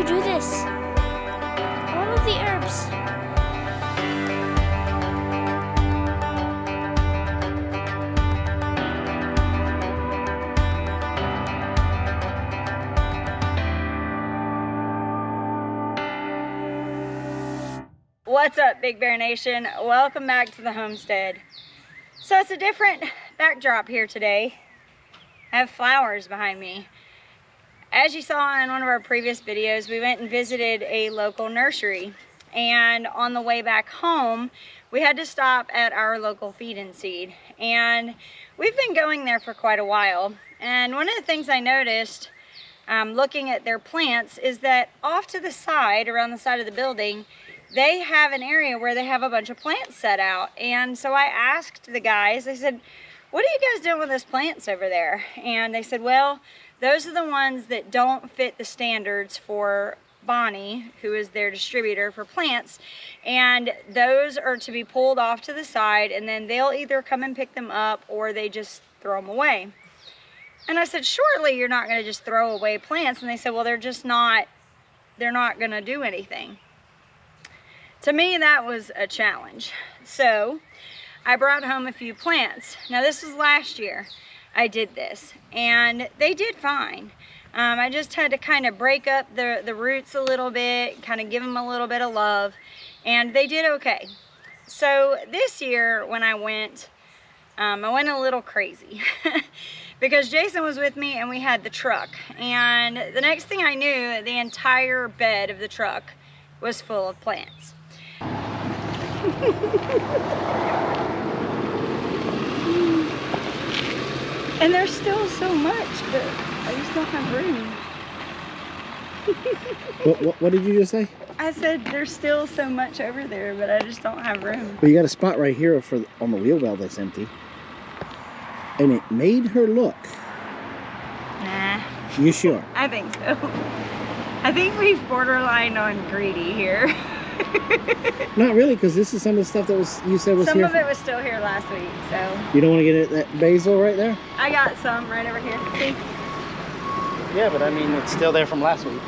you do this? All of the herbs. What's up, Big Bear Nation? Welcome back to the homestead. So it's a different backdrop here today. I have flowers behind me. As you saw in one of our previous videos, we went and visited a local nursery. And on the way back home, we had to stop at our local feed and seed. And we've been going there for quite a while. And one of the things I noticed looking at their plants is that off to the side, around the side of the building, they have an area where they have a bunch of plants set out. And so I asked the guys, I said, what are you guys doing with those plants over there? And they said, well, those are the ones that don't fit the standards for Bonnie, who is their distributor for plants. And those are to be pulled off to the side, and then they'll either come and pick them up or they just throw them away. And I said, surely you're not gonna just throw away plants. And they said, well, they're not gonna do anything. To me, that was a challenge. So I brought home a few plants. Now this was last year I did this, and they did fine. I just had to kind of break up the roots a little bit, kind of give them a little bit of love, and they did okay. So this year when I went a little crazy because Jason was with me and we had the truck, and the next thing I knew, the entire bed of the truck was full of plants. And there's still so much, but I just don't have room. What did you just say? I said there's still so much over there, but I just don't have room. Well, you got a spot right here on the wheel well that's empty. And it made her look. Nah. You sure? I think so. I think we've borderline on greedy here. Not really, because this is some of the stuff that you said was some here. Some of it was still here last week, so. You don't want to get that basil right there? I got some right over here. See? Yeah, but I mean, it's still there from last week.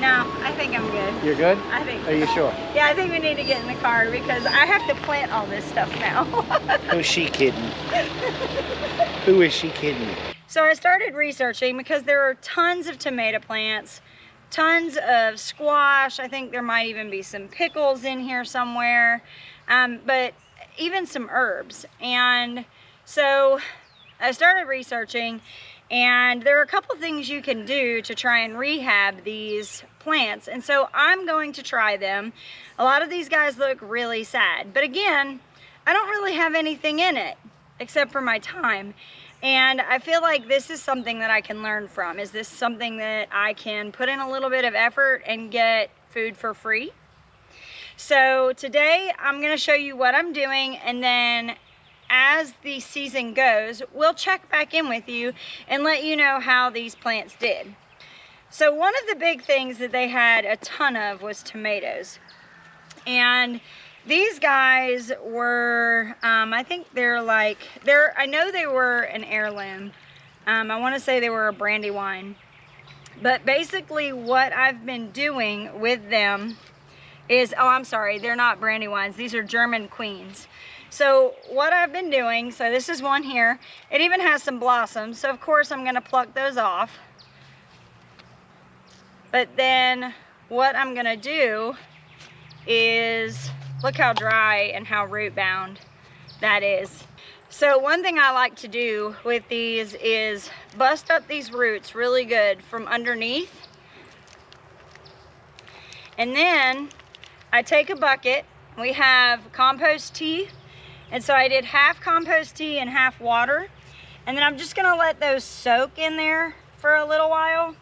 No, I think I'm good. You're good? I think so. Are you sure? Yeah, I think we need to get in the car because I have to plant all this stuff now. Who's she kidding? Who is she kidding? So I started researching because there are tons of tomato plants, tons of squash. I think there might even be some pickles in here somewhere, but even some herbs. And so I started researching, and there are a couple things you can do to try and rehab these plants. And so I'm going to try them. A lot of these guys look really sad, but again, I don't really have anything in it except for my time. And I feel like this is something that I can learn from. Is this something that I can put in a little bit of effort and get food for free? So today I'm gonna show you what I'm doing, and then as the season goes, we'll check back in with you and let you know how these plants did. So one of the big things that they had a ton of was tomatoes. And these guys were, I think I know they were an heirloom. I want to say they were a Brandywine. But basically what I've been doing with them is, oh, I'm sorry, they're not Brandywines. These are German Queens. So what I've been doing, so this is one here. It even has some blossoms. So of course I'm going to pluck those off. But then what I'm going to do is, look how dry and how root bound that is. So one thing I like to do with these is bust up these roots really good from underneath. And then I take a bucket. We have compost tea. And so I did half compost tea and half water. And then I'm just gonna let those soak in there for a little while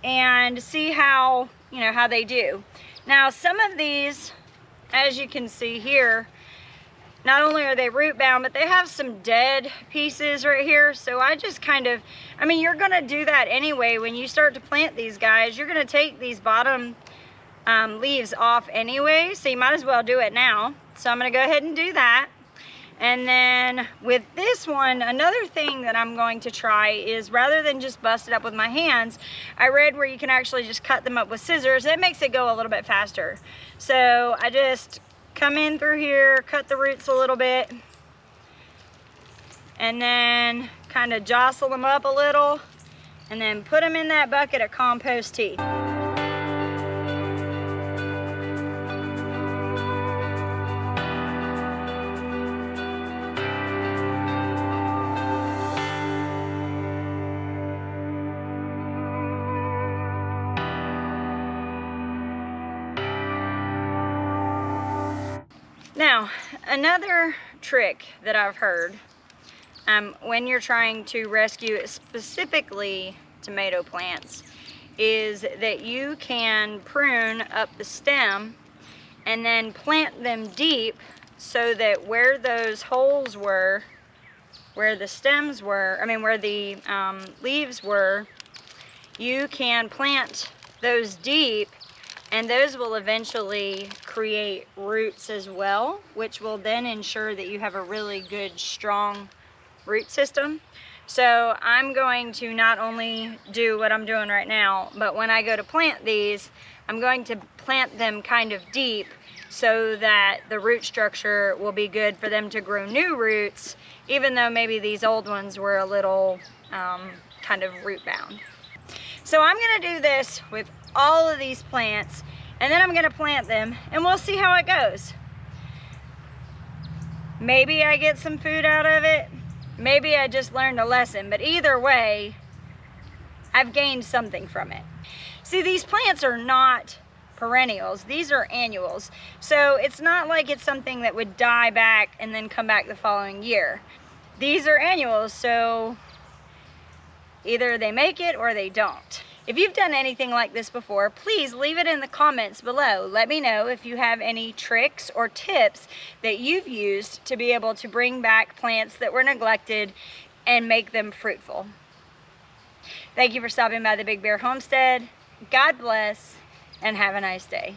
and see how, how they do. Now some of these, as you can see here, not only are they root bound, but they have some dead pieces right here. So I just you're gonna do that anyway. When you start to plant these guys, you're gonna take these bottom leaves off anyway, so you might as well do it now. So I'm gonna go ahead and do that. And then with this one, another thing that I'm going to try is, rather than just bust it up with my hands, I read where you can actually just cut them up with scissors. It makes it go a little bit faster. So I just come in through here, cut the roots a little bit, and then kind of jostle them up a little, and then put them in that bucket of compost tea. Now, another trick that I've heard when you're trying to rescue specifically tomato plants is that you can prune up the stem and then plant them deep, so that where those holes were, where the stems were, where the leaves were, you can plant those deep, and those will eventually create roots as well, which will then ensure that you have a really good, strong root system. So I'm going to not only do what I'm doing right now, but when I go to plant these, I'm going to plant them kind of deep so that the root structure will be good for them to grow new roots, even though maybe these old ones were a little kind of root bound. So I'm gonna do this with all of these plants, and then I'm gonna plant them, and we'll see how it goes. Maybe I get some food out of it, maybe I just learned a lesson, but either way, I've gained something from it. See, these plants are not perennials, these are annuals. So it's not like it's something that would die back and then come back the following year. These are annuals, so either they make it or they don't. If you've done anything like this before, please leave it in the comments below. Let me know if you have any tricks or tips that you've used to be able to bring back plants that were neglected and make them fruitful. Thank you for stopping by the Big Bear Homestead. God bless, and have a nice day.